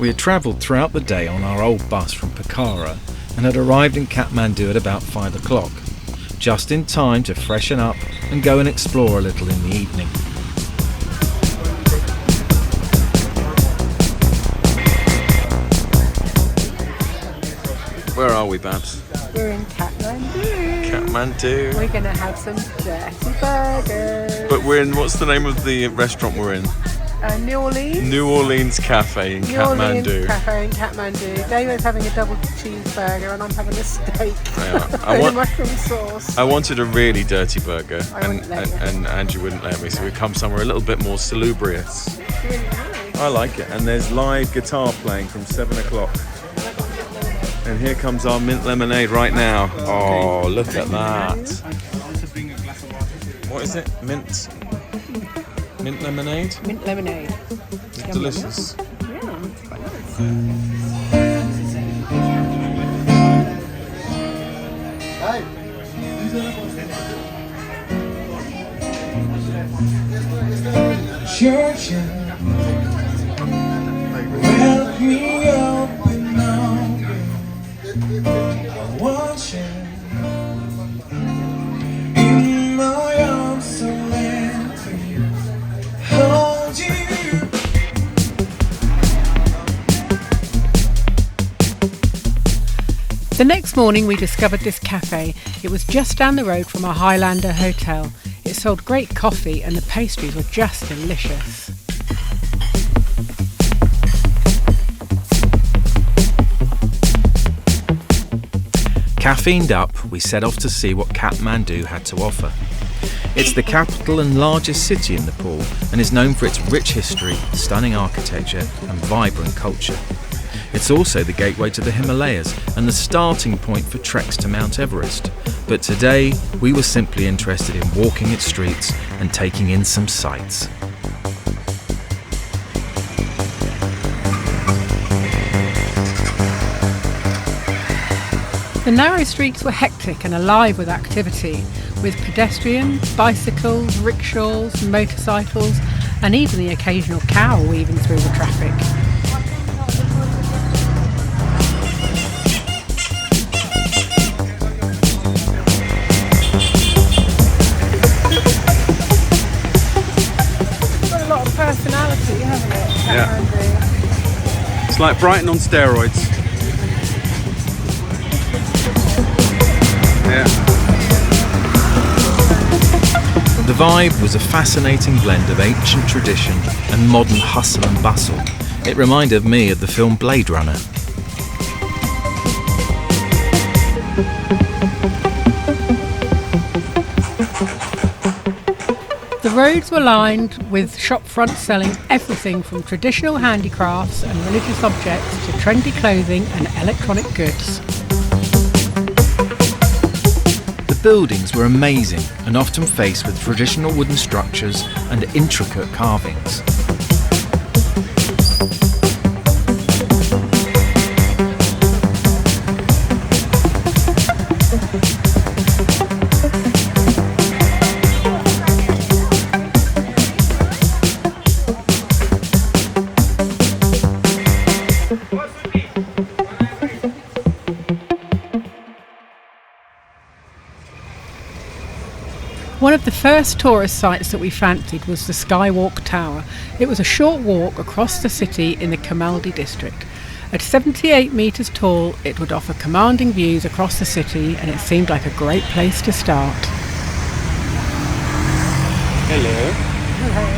We had travelled throughout the day on our old bus from Pokhara and had arrived in Kathmandu at about 5 o'clock, just in time to freshen up and go and explore a little in the evening. Where are we, Babs? We're in Kathmandu. Kathmandu. We're going to have some dirty burgers. But we're in, what's the name of the restaurant we're in? New Orleans. New Orleans Cafe in Kathmandu. New Orleans Cafe in Kathmandu. David's having a double cheeseburger and I'm having a steak. Yeah. With mushroom sauce. I wanted a really dirty burger and Angie wouldn't let me, so we come somewhere a little bit more salubrious. It's really nice. I like it. And there's live guitar playing from 7 o'clock. And here comes our mint lemonade right now. Oh, look at that. What is it? Mint lemonade? Mint lemonade. It's delicious. Yeah, it's quite nice. Church, wrap me up in I want you in my arms, so let me hold you. The next morning we discovered this cafe. It was just down the road from our Highlander hotel. It sold great coffee and the pastries were just delicious. Caffeined up, we set off to see what Kathmandu had to offer. It's the capital and largest city in Nepal and is known for its rich history, stunning architecture and vibrant culture. It's also the gateway to the Himalayas and the starting point for treks to Mount Everest. But today, we were simply interested in walking its streets and taking in some sights. The narrow streets were hectic and alive with activity, with pedestrians, bicycles, rickshaws, motorcycles, and even the occasional cow weaving through the traffic. It's got a lot of personality, hasn't it? Yeah. It's like Brighton on steroids. Yeah. The vibe was a fascinating blend of ancient tradition and modern hustle and bustle. It reminded me of the film Blade Runner. The roads were lined with shop fronts selling everything from traditional handicrafts and religious objects to trendy clothing and electronic goods. The buildings were amazing and often faced with traditional wooden structures and intricate carvings. One of the first tourist sites that we fancied was the Skywalk Tower. It was a short walk across the city in the Kamaldi district. At 78 metres tall, it would offer commanding views across the city and it seemed like a great place to start. Hello. Hello.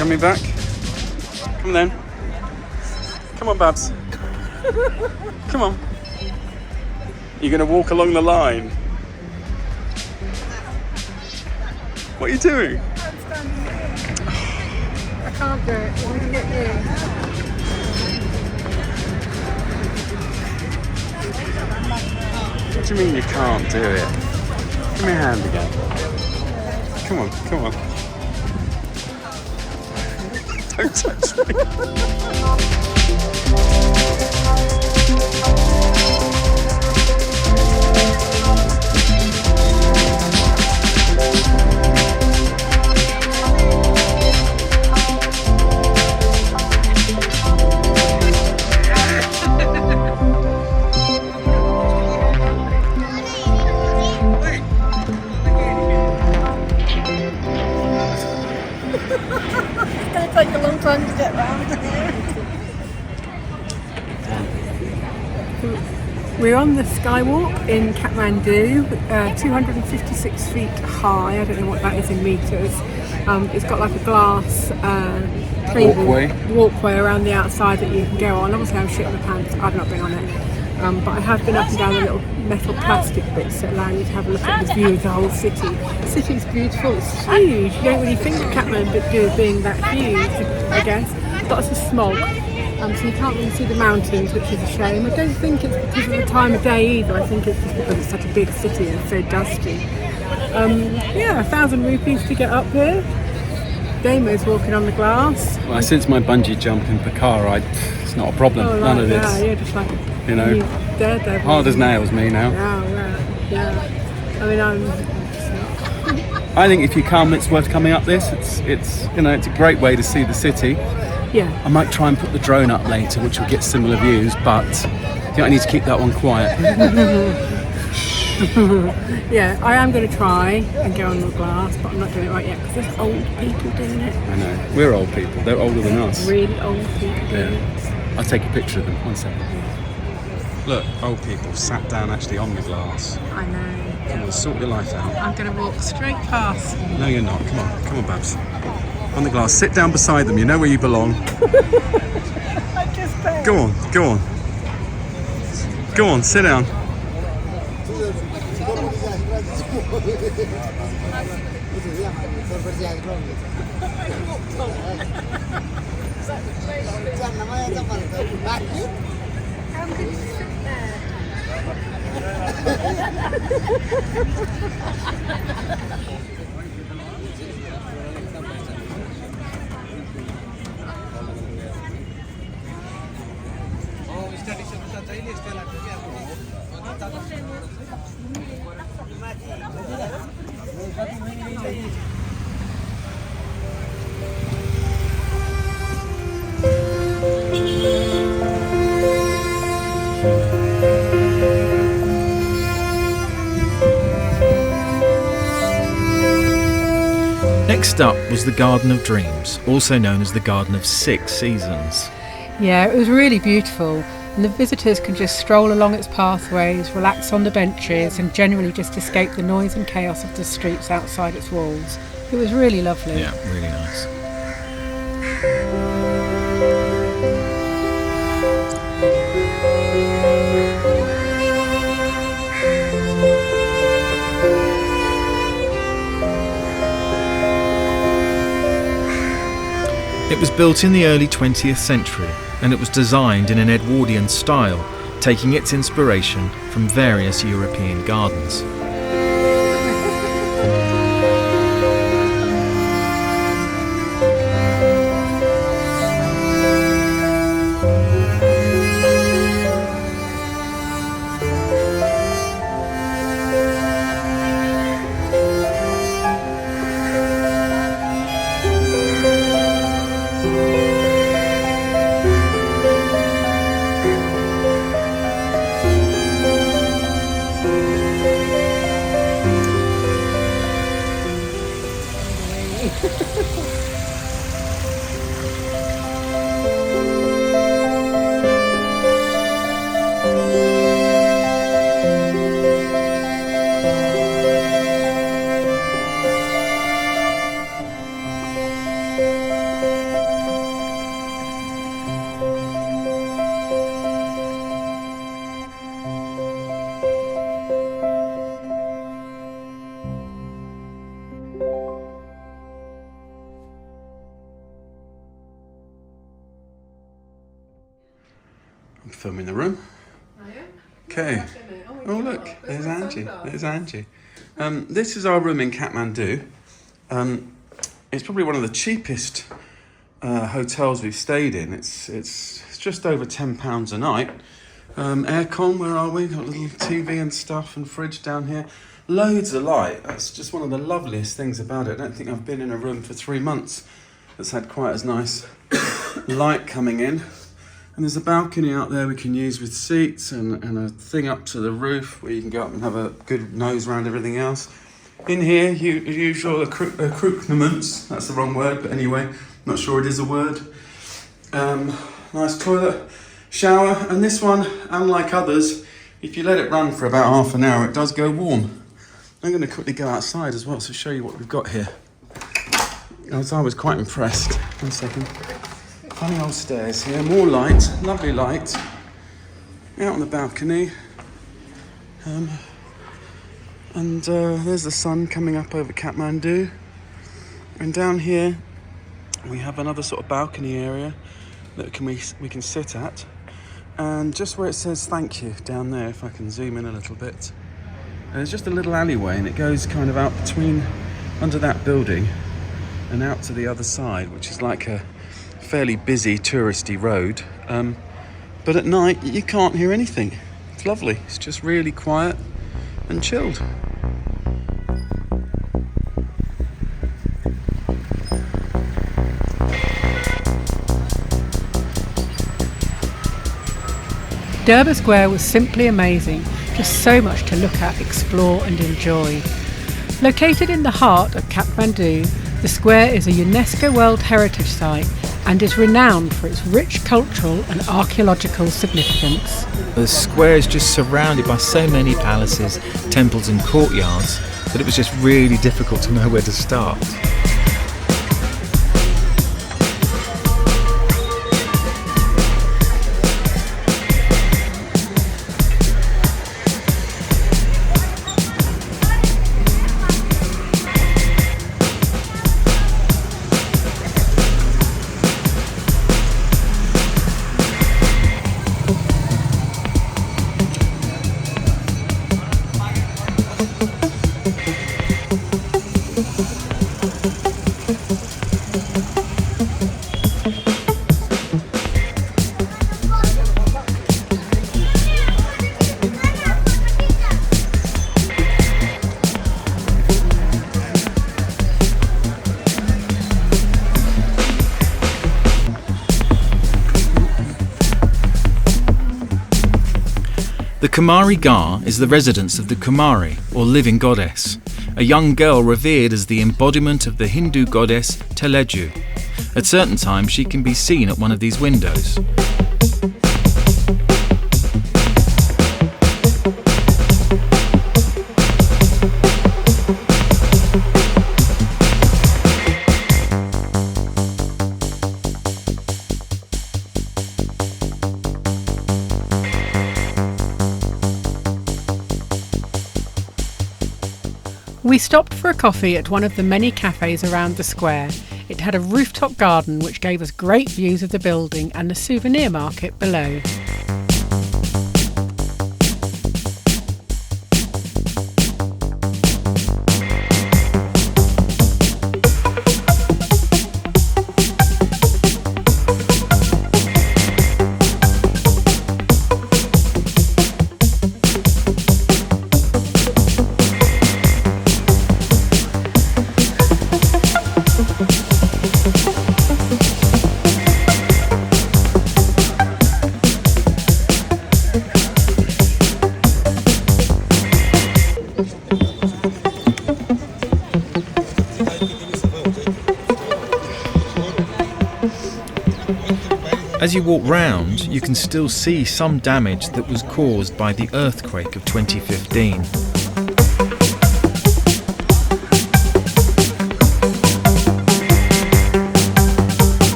Coming back? Come then. Come on, Babs. Come on. You're going to walk along the line. What are you doing? I can't do it. I want to get you. What do you mean you can't do it? Give me a hand again. Come on, come on. Don't touch me. It's going to take a long time to get round here. We're on the Skywalk in Kathmandu, 256 feet high. I don't know what that is in metres. It's got like a glass walkway around the outside that you can go on. Obviously I'm shitting my pants, I've not been on it. But I have been up and down the little metal plastic bits that allow you to have a look at the view of the whole city. The city's beautiful, it's huge. You don't really think of Kathmandu being that huge, I guess. Lots of smog, so you can't really see the mountains, which is a shame. I don't think it's because of the time of day either. I think it's just because it's such a big city and so dusty. Yeah, 1,000 rupees to get up here. Damo's walking on the glass. Well, since my bungee jump in the car, it's not a problem. Oh, None of this. Yeah, you're just like, you know, daredevil. hard as nails me now. Yeah. I mean, I think if you come, it's worth coming up this. It's you know, it's a great way to see the city. yeah. I might try and put the drone up later, which will get similar views, but I think I need to keep that one quiet. Yeah, I am going to try and go on the glass, but I'm not doing it right yet because there's old people doing it. I know. We're old people. They're older than us. Really old people doing it. I'll take a picture of them. 1 second. Look, old people sat down actually on the glass. I know. Come on, sort your life out. I'm going to walk straight past. No, you're not. Come on, Babs. On the glass. Sit down beside them. You know where you belong. I just don't. Go on. Go on, sit down. How could you sit there? Next up was the Garden of Dreams, also known as the Garden of Six Seasons. Yeah, it was really beautiful, and the visitors can just stroll along its pathways, relax on the benches, and generally just escape the noise and chaos of the streets outside its walls. It was really lovely. Yeah, really nice. It was built in the early 20th century, and it was designed in an Edwardian style, taking its inspiration from various European gardens. filming the room. Okay. Oh look, there's Angie. There's Angie. This is our room in Kathmandu. It's probably one of the cheapest hotels we've stayed in. It's just over £10 a night. Aircon, where are we? Got a little TV and stuff and fridge down here. Loads of light. That's just one of the loveliest things about it. I don't think I've been in a room for 3 months that's had quite as nice light coming in. And there's a balcony out there we can use with seats and a thing up to the roof where you can go up and have a good nose around everything else. In here, usual accoutrements. That's the wrong word, but anyway, not sure it is a word. Nice toilet, shower, and this one, unlike others, if you let it run for about half an hour, it does go warm. I'm going to quickly go outside as well to show you what we've got here. As I was quite impressed. 1 second. Funny old stairs here, more light, lovely light. Out on the balcony. There's the sun coming up over Kathmandu. And down here we have another sort of balcony area that we can sit at. And just where it says thank you down there, if I can zoom in a little bit, there's just a little alleyway and it goes kind of out between, under that building and out to the other side, which is like a fairly busy touristy road. But at night you can't hear anything. It's lovely. It's just really quiet and chilled. Durbar Square was simply amazing, just so much to look at, explore and enjoy. Located in the heart of Kathmandu, the square is a UNESCO World Heritage Site and is renowned for its rich cultural and archaeological significance. The square is just surrounded by so many palaces, temples and courtyards that it was just really difficult to know where to start. The Kumari Gar is the residence of the Kumari, or living goddess, a young girl revered as the embodiment of the Hindu goddess Teleju. At certain times she can be seen at one of these windows. We stopped for a coffee at one of the many cafes around the square. It had a rooftop garden which gave us great views of the building and the souvenir market below. As you walk round, you can still see some damage that was caused by the earthquake of 2015.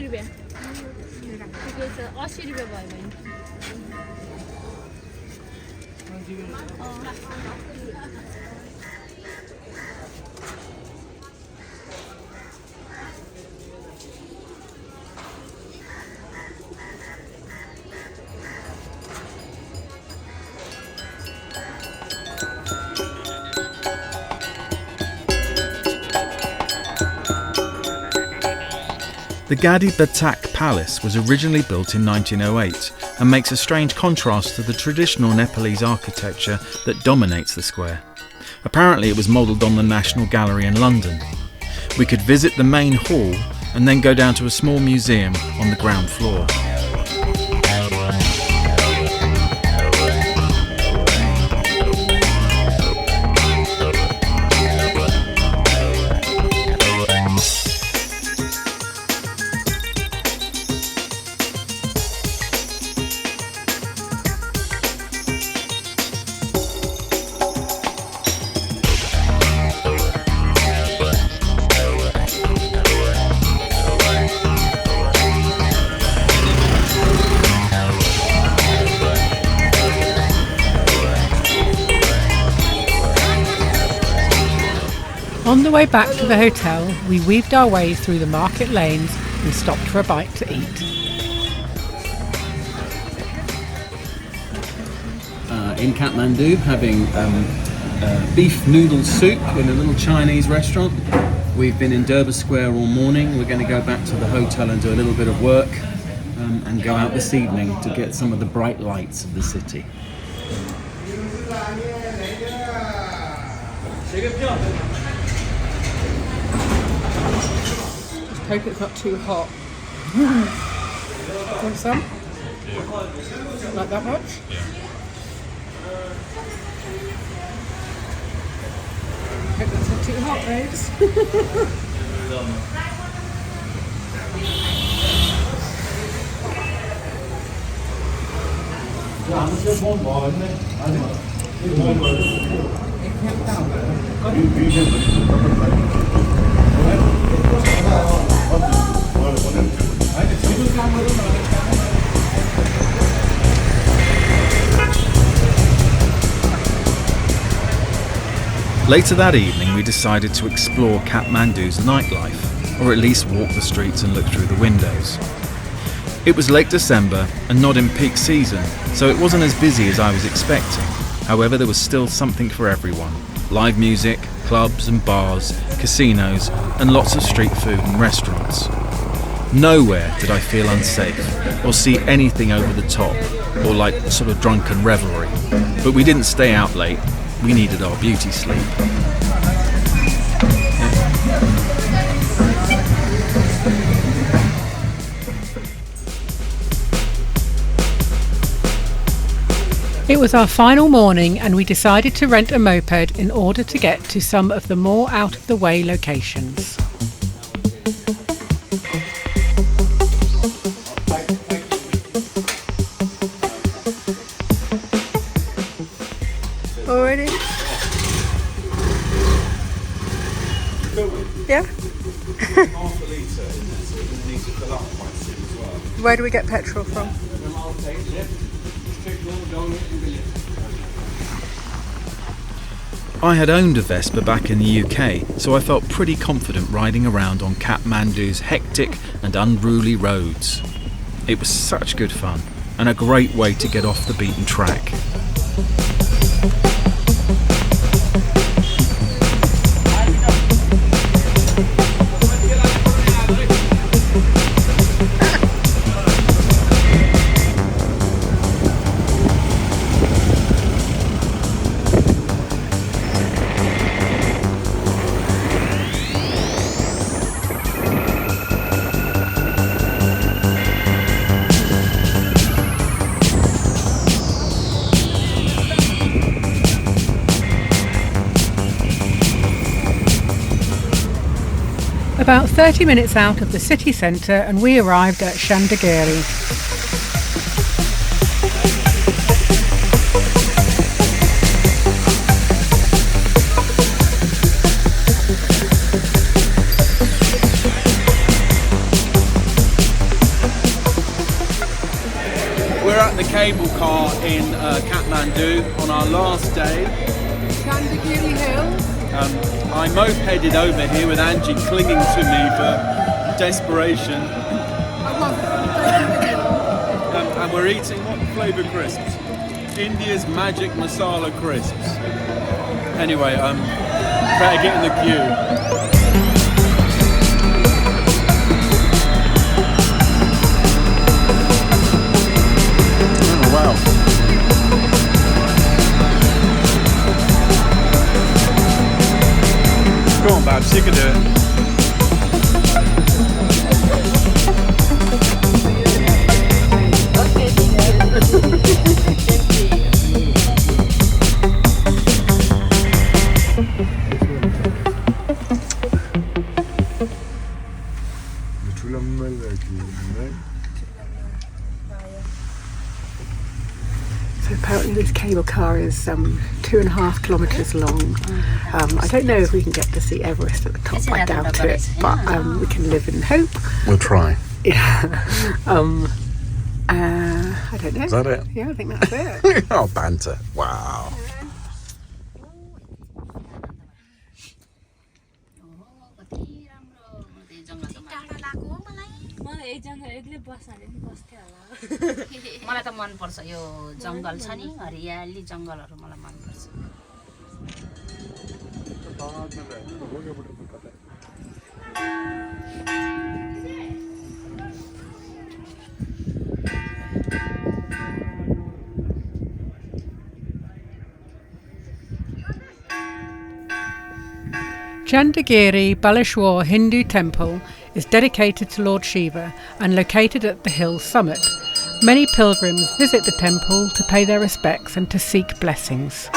रुपियाँ ठिकै छ 80 रुपियाँ भयो भने The Gadi Batak Palace was originally built in 1908 and makes a strange contrast to the traditional Nepalese architecture that dominates the square. Apparently it was modelled on the National Gallery in London. We could visit the main hall and then go down to a small museum on the ground floor. On the way back to the hotel, we weaved our way through the market lanes and stopped for a bite to eat. In Kathmandu, having beef noodle soup in a little Chinese restaurant. We've been in Durbar Square all morning. We're going to go back to the hotel and do a little bit of work and go out this evening to get some of the bright lights of the city. Just hope it's not too hot. Want some? Yeah. Like that much? Yeah. Hope that's not too hot, babes. Later that evening we decided to explore Kathmandu's nightlife, or at least walk the streets and look through the windows. It was late December and not in peak season, so it wasn't as busy as I was expecting. However, there was still something for everyone. Live music, clubs and bars, casinos, and lots of street food and restaurants. Nowhere did I feel unsafe or see anything over the top or like sort of drunken revelry. But we didn't stay out late. We needed our beauty sleep. It was our final morning and we decided to rent a moped in order to get to some of the more out-of-the-way locations. Already? Yeah? Half a litre in there, so we're going to need to fill up quite soon as well. Where do we get petrol from? I had owned a Vespa back in the UK, so I felt pretty confident riding around on Kathmandu's hectic and unruly roads. It was such good fun, and a great way to get off the beaten track. About 30 minutes out of the city centre and we arrived at Chandragiri. we're at the cable car in Kathmandu on our last day. Chandragiri Hill. I mopeded over here with Angie clinging to me for desperation. And we're eating what flavour crisps? India's Magic Masala crisps. Anyway, better get in the queue. Oh wow. Go on, Babs, you can do it. So apparently this cable car is 2.5 kilometres long. I don't know if we can get to see Everest at the top, I doubt it, but we can live in hope. We'll try. Yeah. I don't know. Is that it? Yeah, I think that's it. Oh, banter. Wow. मलाई त मन पर्छ यो जंगल छ नि हरियाली जंगलहरु मलाई मन पर्छ Chandragiri Baleshwar Hindu Temple is dedicated to Lord Shiva and located at the hill's summit. Many pilgrims visit the temple to pay their respects and to seek blessings.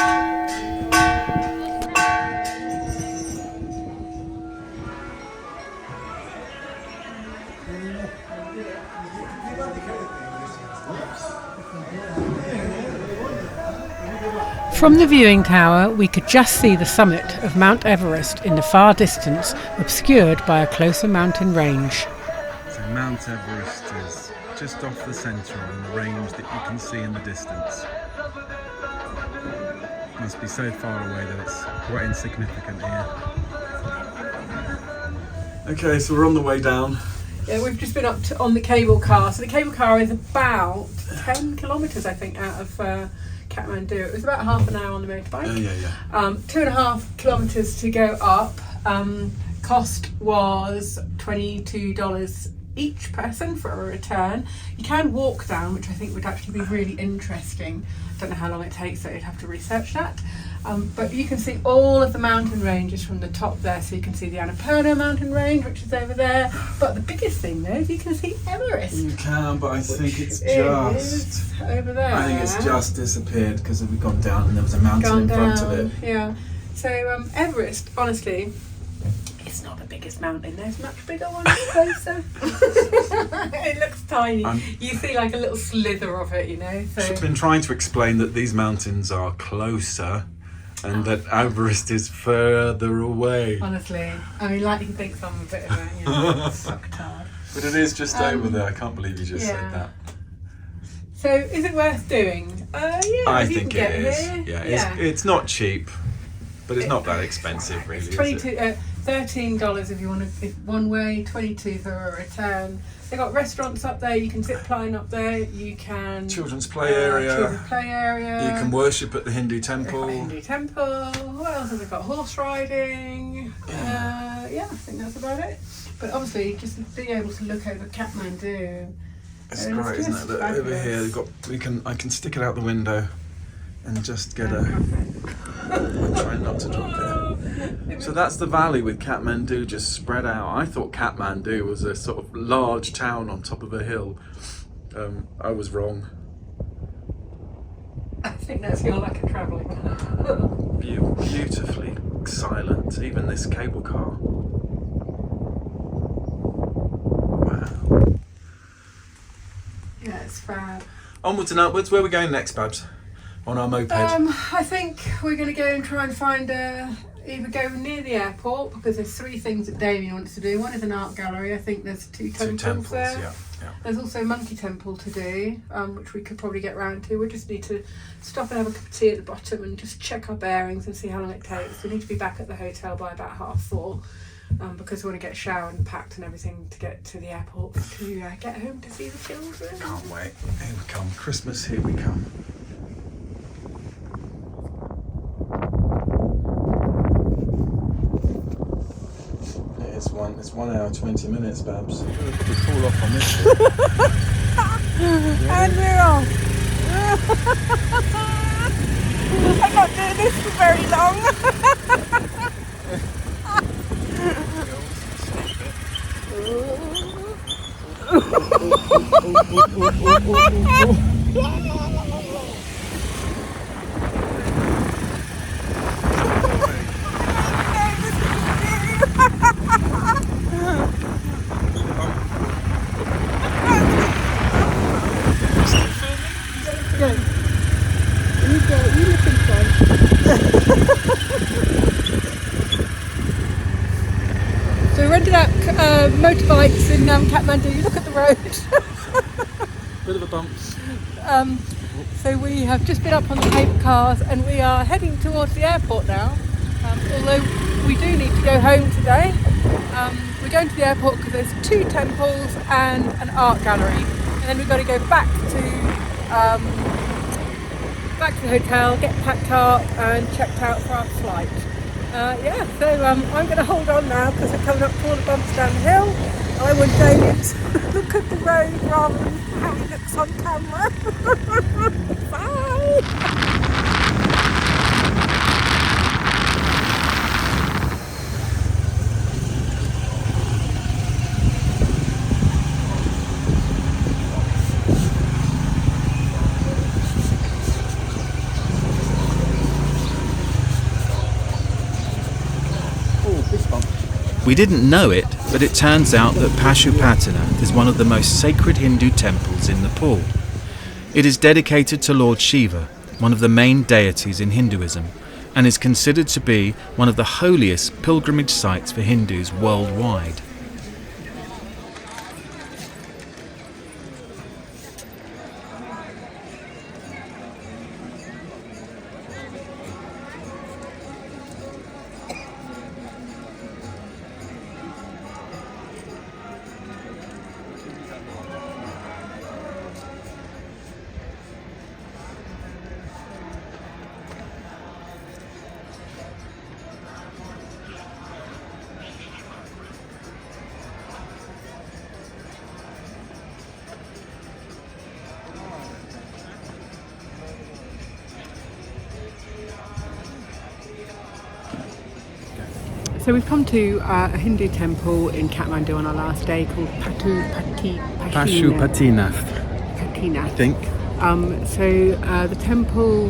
From the viewing tower, we could just see the summit of Mount Everest in the far distance, obscured by a closer mountain range. So Mount Everest is just off the centre on the range that you can see in the distance. Must be so far away that it's quite insignificant here. Okay, so we're on the way down. Yeah, we've just been up on the cable car. So the cable car is about 10 kilometres, I think, out of Kathmandu. It was about half an hour on the motorbike. Yeah. 2.5 kilometres to go up. Cost was $22 each person for a return. You can walk down, which I think would actually be really interesting. Don't know how long it takes, so you'd have to research that. But you can see all of the mountain ranges from the top there. So you can see the Annapurna mountain range, which is over there. But the biggest thing though is you can see Everest. You can, but I think it's just over there. I think it's just disappeared because we've gone down and there was a mountain in front of it. Yeah. So Everest, honestly, it's not the biggest mountain. There's much bigger ones closer. It looks tiny. You see like a little slither of it, you know. So I've been trying to explain that these mountains are closer and that Everest is further away. Honestly, I mean, like he thinks I'm a bit of a fucktard. But it is just over there. I can't believe you just said that. So, is it worth doing? Yeah, I think it is. Yeah, it's not cheap, but it's not that expensive, really. It's $13 if you want to one way, $22 for a return. They've got restaurants up there. You can zip line up there. You can children's play area. You can worship at the Hindu temple. What else have they got? Horse riding. I think that's about it. But obviously, just being able to look over Kathmandu. It's great, isn't it? Look, over here, I can stick it out the window and just get I'm trying not to drop it. So that's the valley with Kathmandu just spread out. I thought Kathmandu was a sort of large town on top of a hill. I was wrong. I think that's your lack of travelling. Beautifully silent, even this cable car. Wow. Yeah, it's fab. Onwards and upwards. Where are we going next, Babs? On our moped? I think we're going to go and try and find either go near the airport, because there's 3 things that Damien wants to do. One is an art gallery. I think there's 2 temples there. Yeah. There's also Monkey Temple to do, which we could probably get round to. We just need to stop and have a cup of tea at the bottom and just check our bearings and see how long it takes. We need to be back at the hotel by about 4:30, because we want to get showered and packed and everything to get to the airport to get home to see the children. Can't wait. Here we come. Christmas, here we come. It's 1 hour 20 minutes, Babs. We'll probably fall off on this bit. And we're off. I'm not doing this for very long. So we rented out motorbikes in Kathmandu. You look at the road. Bit of a bump. So we have just been up on the cable cars and we are heading towards the airport now. Although we do need to go home today. We're going to the airport because there's 2 temples and an art gallery. And then we've got to go back to the hotel, get packed up and checked out for our flight. So I'm going to hold on now because we're coming up to all the bumps down the hill. I want David to look at the road rather than how he looks on camera. Bye! We didn't know it, but it turns out that Pashupatinath is one of the most sacred Hindu temples in Nepal. It is dedicated to Lord Shiva, one of the main deities in Hinduism, and is considered to be one of the holiest pilgrimage sites for Hindus worldwide. So we've come to a Hindu temple in Kathmandu on our last day called Pashupatinath. I think. The temple,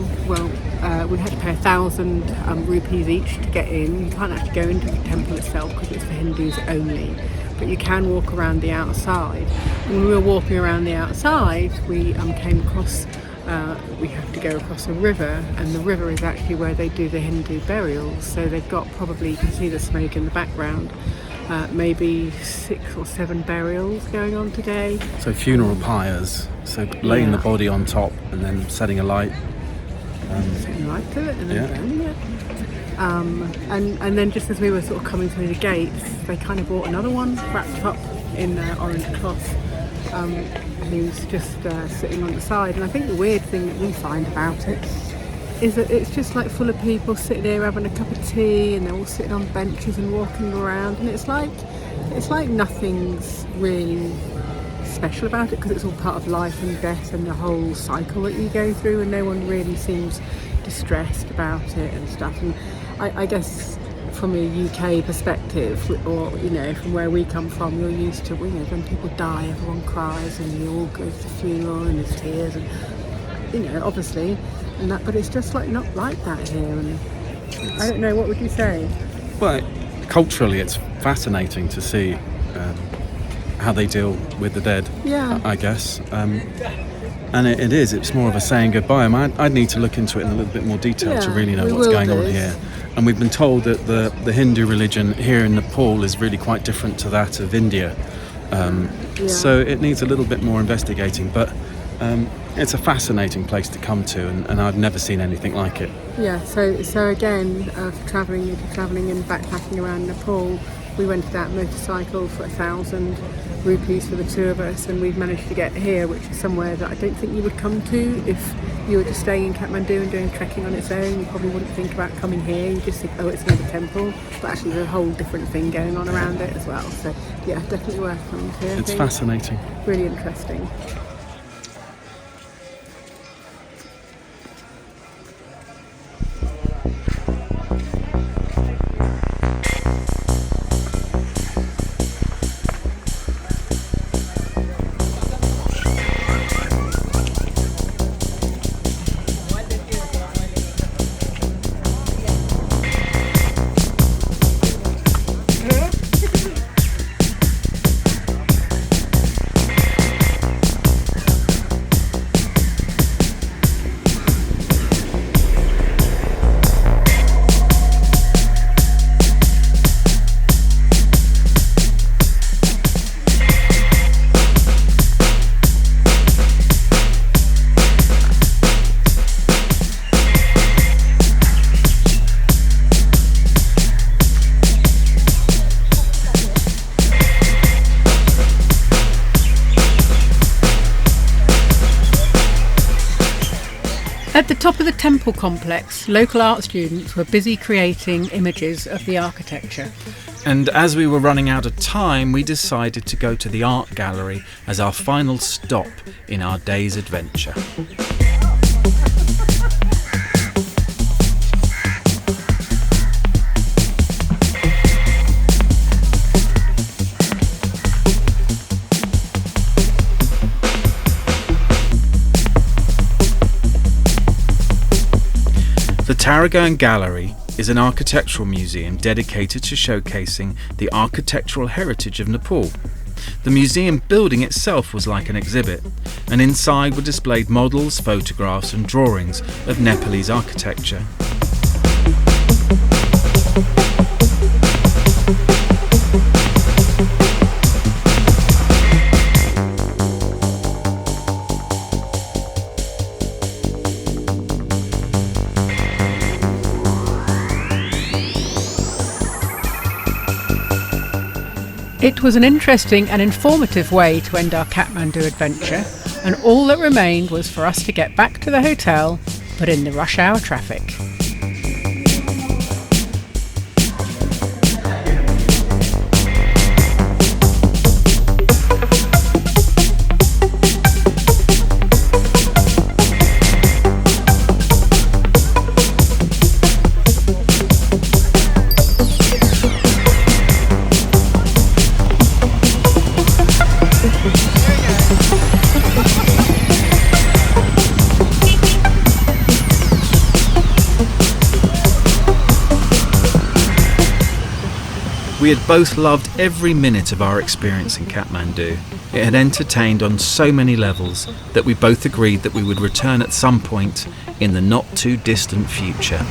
we had to pay 1,000 rupees each to get in. You can't actually go into the temple itself because it's for Hindus only, but you can walk around the outside. When we were walking around the outside, we came across, we have to go across a river, and the river is actually where they do the Hindu burials. So they've got, probably, you can see the smoke in the background, maybe 6 or 7 burials going on today. So funeral pyres, so laying the body on top and then setting a light. Setting light to it and then burning it. And then just as we were sort of coming through the gates, they kind of brought another one wrapped up in orange cloth, who's just sitting on the side. And I think the weird thing that we find about it is that it's just like full of people sitting there having a cup of tea, and they're all sitting on benches and walking around, and it's like nothing's really special about it, because it's all part of life and death and the whole cycle that you go through, and no one really seems distressed about it and stuff. And I guess from a UK perspective, or from where we come from, you're used to, when people die, everyone cries and you all go to the funeral and there's tears, and obviously, and that, but it's just not like that here. And I don't know, what would you say? Well, culturally it's fascinating to see how they deal with the dead, I guess. And it's more of a saying goodbye. I'd need to look into it in a little bit more detail to really know what's going on here. And we've been told that the Hindu religion here in Nepal is really quite different to that of India. So it needs a little bit more investigating, but it's a fascinating place to come to, and I've never seen anything like it. Yeah, so again, for travelling and backpacking around Nepal, we rented out a motorcycle for 1,000 rupees for the two of us, and we've managed to get here, which is somewhere that I don't think you would come to if you were just staying in Kathmandu and doing trekking on its own. You probably wouldn't think about coming here. You just think, oh, it's another temple, but actually there's a whole different thing going on around it as well. So yeah, definitely worth coming to. It's fascinating. Really interesting. At the top of the temple complex, local art students were busy creating images of the architecture. And as we were running out of time, we decided to go to the art gallery as our final stop in our day's adventure. The Taragaon Gallery is an architectural museum dedicated to showcasing the architectural heritage of Nepal. The museum building itself was like an exhibit, and inside were displayed models, photographs and drawings of Nepalese architecture. It was an interesting and informative way to end our Kathmandu adventure, and all that remained was for us to get back to the hotel, but in the rush hour traffic. We had both loved every minute of our experience in Kathmandu. It had entertained on so many levels that we both agreed that we would return at some point in the not too distant future.